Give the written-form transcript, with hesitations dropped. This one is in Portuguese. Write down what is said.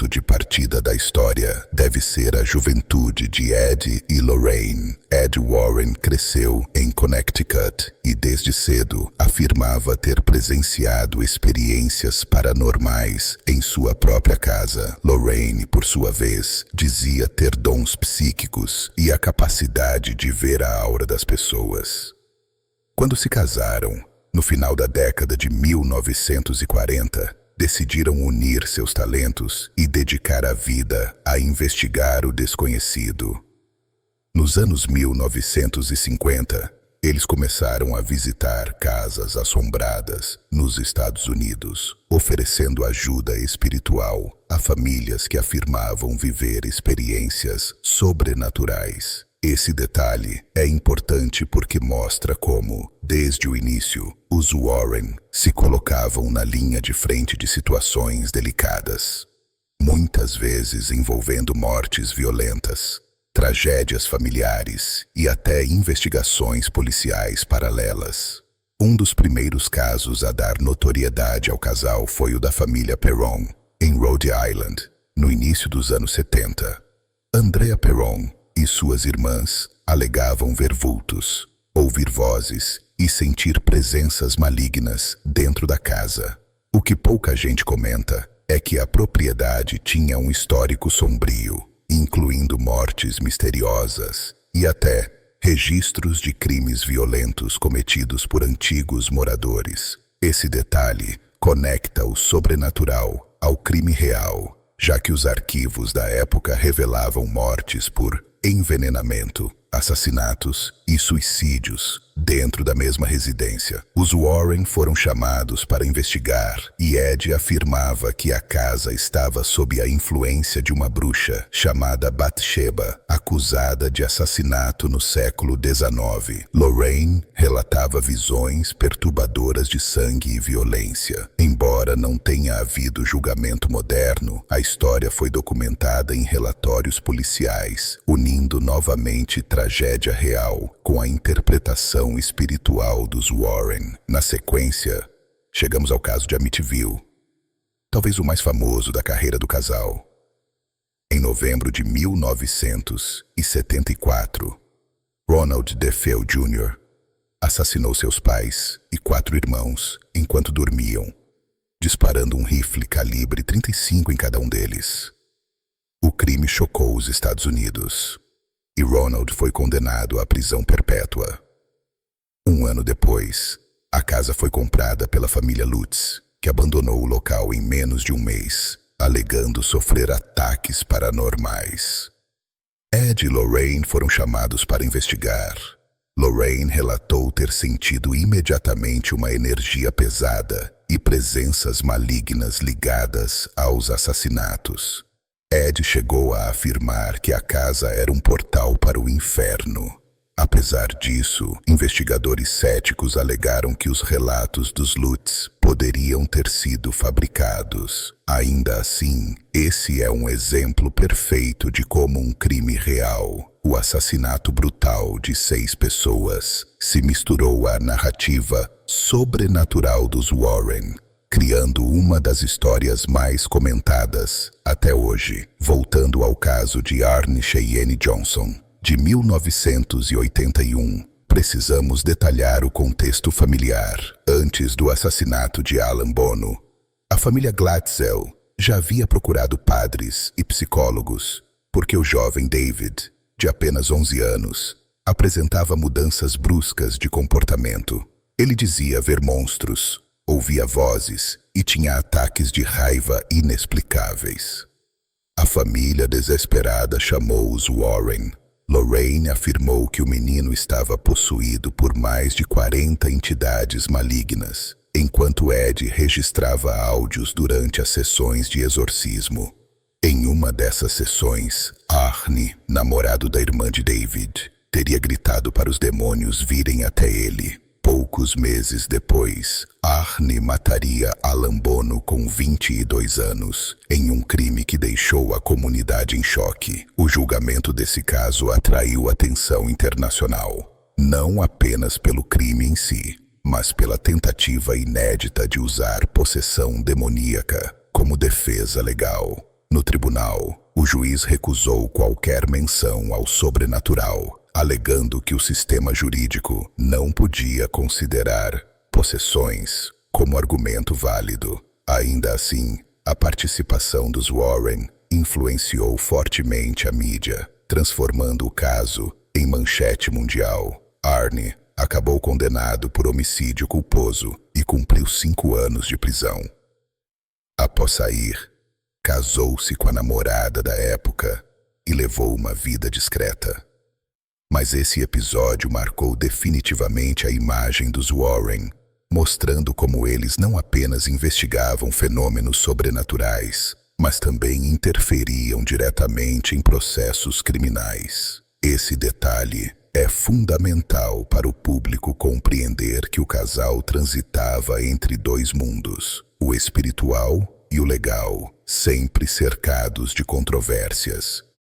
ponto de partida da história deve ser a juventude de Ed e Lorraine. Ed Warren cresceu em Connecticut e desde cedo afirmava ter presenciado experiências paranormais em sua própria casa. Lorraine, por sua vez, dizia ter dons psíquicos e a capacidade de ver a aura das pessoas. Quando se casaram, no final da década de 1940, decidiram unir seus talentos e dedicar a vida a investigar o desconhecido. Nos anos 1950, eles começaram a visitar casas assombradas nos Estados Unidos, oferecendo ajuda espiritual a famílias que afirmavam viver experiências sobrenaturais. Esse detalhe é importante porque mostra como, desde o início, os Warren se colocavam na linha de frente de situações delicadas, muitas vezes envolvendo mortes violentas, tragédias familiares e até investigações policiais paralelas. Um dos primeiros casos a dar notoriedade ao casal foi o da família Perron, em Rhode Island, no início dos anos 70. Andrea Perron e suas irmãs alegavam ver vultos, ouvir vozes e sentir presenças malignas dentro da casa. O que pouca gente comenta é que a propriedade tinha um histórico sombrio, incluindo mortes misteriosas e até registros de crimes violentos cometidos por antigos moradores. Esse detalhe conecta o sobrenatural ao crime real, já que os arquivos da época revelavam mortes por envenenamento, assassinatos e suicídios dentro da mesma residência. Os Warren foram chamados para investigar e Ed afirmava que a casa estava sob a influência de uma bruxa chamada Bathsheba, acusada de assassinato no século XIX. Lorraine relatava visões perturbadoras de sangue e violência. Embora não tenha havido julgamento moderno, a história foi documentada em relatórios policiais, unindo novamente tragédia real com a interpretação espiritual dos Warren. Na sequência, chegamos ao caso de Amityville, talvez o mais famoso da carreira do casal. Em novembro de 1974, Ronald DeFeo Jr. assassinou seus pais e 4 irmãos enquanto dormiam, disparando um rifle calibre 35 em cada um deles. O crime chocou os Estados Unidos e Ronald foi condenado à prisão perpétua. Um ano depois, a casa foi comprada pela família Lutz, que abandonou o local em menos de um mês, alegando sofrer ataques paranormais. Ed e Lorraine foram chamados para investigar. Lorraine relatou ter sentido imediatamente uma energia pesada e presenças malignas ligadas aos assassinatos. Ed chegou a afirmar que a casa era um portal para o inferno. Apesar disso, investigadores céticos alegaram que os relatos dos Lutz poderiam ter sido fabricados. Ainda assim, esse é um exemplo perfeito de como um crime real, o assassinato brutal de 6 pessoas, se misturou à narrativa sobrenatural dos Warren, criando uma das histórias mais comentadas até hoje. Voltando ao caso de Arne Cheyenne Johnson, de 1981, precisamos detalhar o contexto familiar. Antes do assassinato de Alan Bono, a família Glatzel já havia procurado padres e psicólogos, porque o jovem David, de apenas 11 anos, apresentava mudanças bruscas de comportamento. Ele dizia ver monstros, ouvia vozes e tinha ataques de raiva inexplicáveis. A família desesperada chamou os Warren. Lorraine afirmou que o menino estava possuído por mais de 40 entidades malignas, enquanto Ed registrava áudios durante as sessões de exorcismo. Em uma dessas sessões, Arne, namorado da irmã de David, teria gritado para os demônios virem até ele. Poucos meses depois, Arne mataria Alan Bono com 22 anos, em um crime que deixou a comunidade em choque. O julgamento desse caso atraiu atenção internacional, não apenas pelo crime em si, mas pela tentativa inédita de usar possessão demoníaca como defesa legal. No tribunal, o juiz recusou qualquer menção ao sobrenatural, alegando que o sistema jurídico não podia considerar possessões como argumento válido. Ainda assim, a participação dos Warren influenciou fortemente a mídia, transformando o caso em manchete mundial. Arne acabou condenado por homicídio culposo e cumpriu 5 anos de prisão. Após sair, casou-se com a namorada da época e levou uma vida discreta. Mas esse episódio marcou definitivamente a imagem dos Warren, mostrando como eles não apenas investigavam fenômenos sobrenaturais, mas também interferiam diretamente em processos criminais. Esse detalhe é fundamental para o público compreender que o casal transitava entre 2 mundos, o espiritual e o legal, sempre cercados de controvérsias.